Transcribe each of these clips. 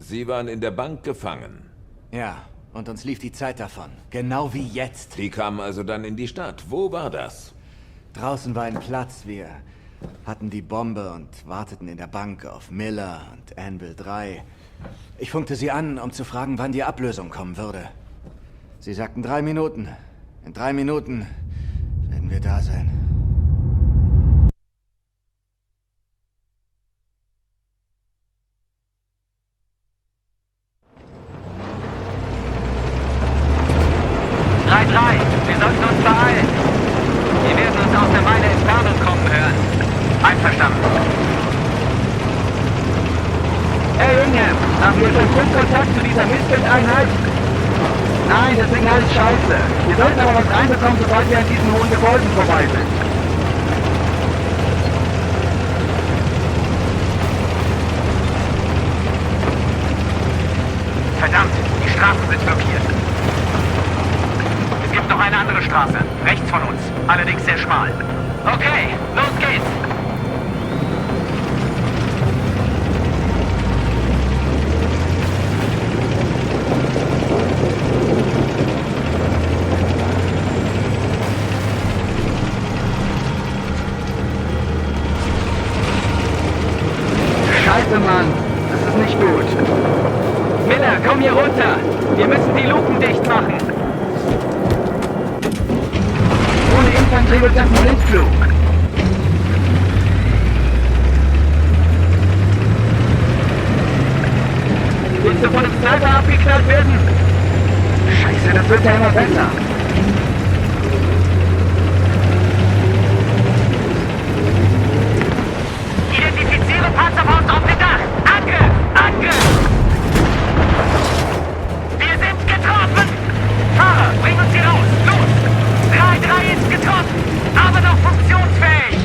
Sie waren in der Bank gefangen. Ja, und uns lief die Zeit davon. Genau wie jetzt. Die kamen also dann in die Stadt. Wo war das? Draußen war ein Platz. Wir hatten die Bombe und warteten in der Bank auf Miller und Anvil 3. Ich funkte sie an, um zu fragen, wann die Ablösung kommen würde. Sie sagten 3 Minuten. In 3 Minuten werden wir da sein. Wir sollten uns beeilen. Wir werden uns aus der Meile Entfernung kommen hören. Einverstanden. Hey Inge, haben wir schon Funkkontakt zu dieser Mistbild-Einheit? Nein, das Signal ist scheiße. Wir sollten aber was reinbekommen, sobald wir an diesen hohen Gebäuden vorbei sind. Verdammt, die Straßen sind blockiert. Es gibt noch eine andere Straße, rechts von uns, allerdings sehr schmal. Okay, los geht's! Scheiße, Mann, das ist nicht gut. Miller, komm hier runter! Wir müssen die Luken dicht machen! Ohne Infanterie wird das ein Blindflug. Willst du von dem Sniper abgeknallt werden? Scheiße, das wird ja immer besser. Identifiziere Panzerfaust auf dem Dach! Angriff! Angriff! Wir sind getroffen! Fahrer, bring uns hier raus! Los! 3-3 ist getroffen, aber noch funktionsfähig!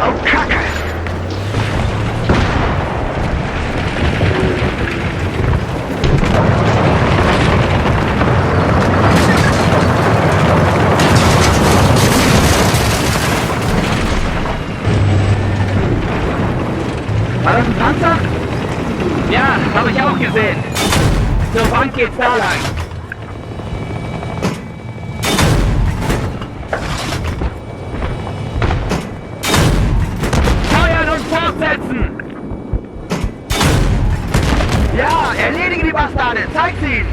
Oh, Kacke! War das ein Panzer? Ja, habe ich auch gesehen. Zur Bank geht's da lang. Fortsetzen! Ja, erledige die Bastarde! Zeig sie!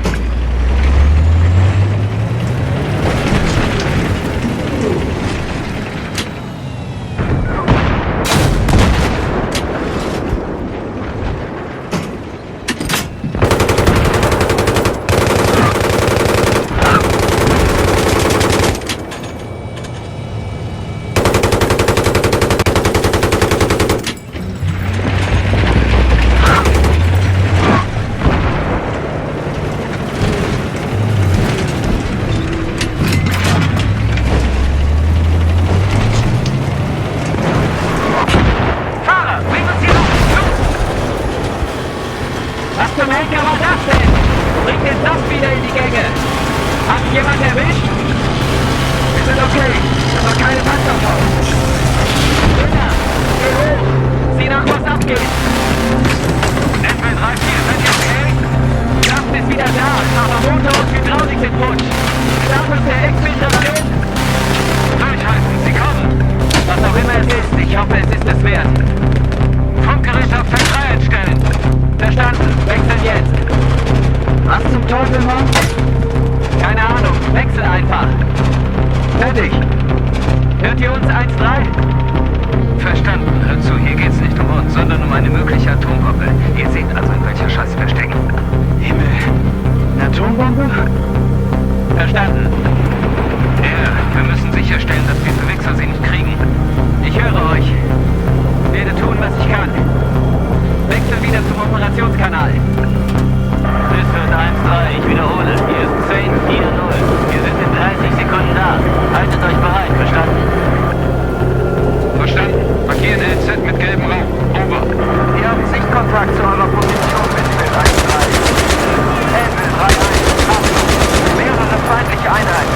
Einheiten.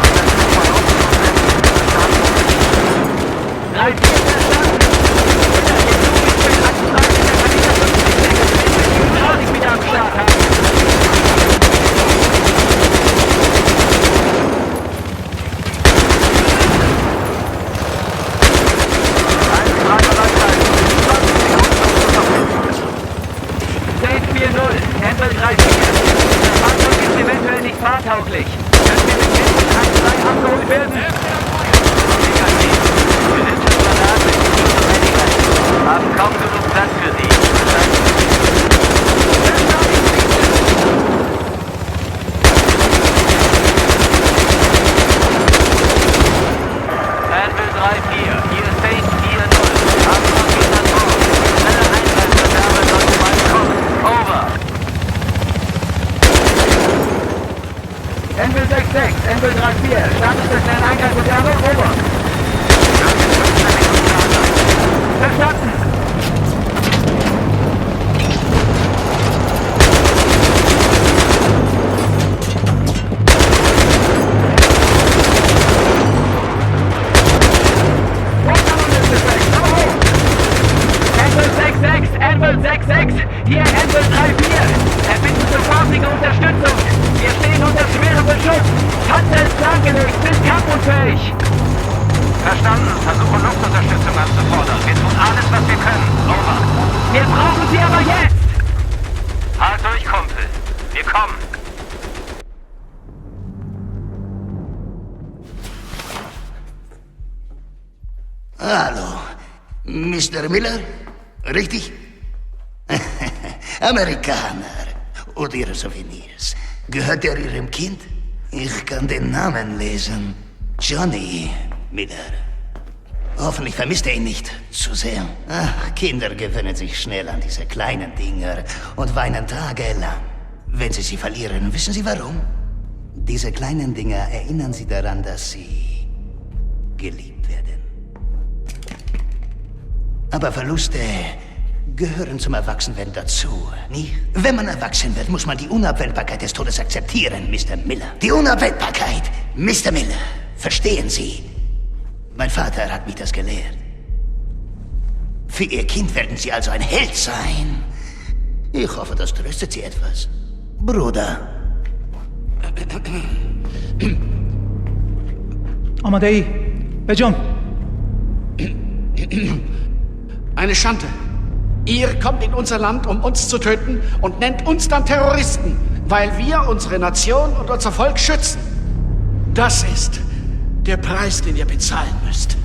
Envil 3-4. Startet der schnellen Eingang mit Ärmel, over. Verstanden. Anvil 6-6, hier Anvil 3-4. Erbitten sofortige Unterstützung. Wir stehen unter schwerem Beschuss. Panzer ist lahmgelegt, sind kampfunfähig. Verstanden. Versuche Luftunterstützung anzufordern. Wir tun alles, was wir können. Over. Wir brauchen sie aber jetzt. Halt durch, Kumpel. Wir kommen. Hallo, Mr. Miller? Richtig? Amerikaner und ihre Souvenirs. Gehört er Ihrem Kind? Ich kann den Namen lesen. Johnny Miller. Hoffentlich vermisst er ihn nicht zu sehr. Ach, Kinder gewöhnen sich schnell an diese kleinen Dinger und weinen tagelang, wenn sie sie verlieren. Wissen Sie warum? Diese kleinen Dinger erinnern sie daran, dass sie geliebt werden. Aber Verluste gehören zum Erwachsenwerden dazu, nicht? Wenn man erwachsen wird, muss man die Unabwendbarkeit des Todes akzeptieren, Mr. Miller. Die Unabwendbarkeit, Mr. Miller. Verstehen Sie? Mein Vater hat mich das gelehrt. Für Ihr Kind werden Sie also ein Held sein. Ich hoffe, das tröstet Sie etwas. Bruder. آماده به جنب. Eine Schande. Ihr kommt in unser Land, um uns zu töten und nennt uns dann Terroristen, weil wir unsere Nation und unser Volk schützen. Das ist der Preis, den ihr bezahlen müsst.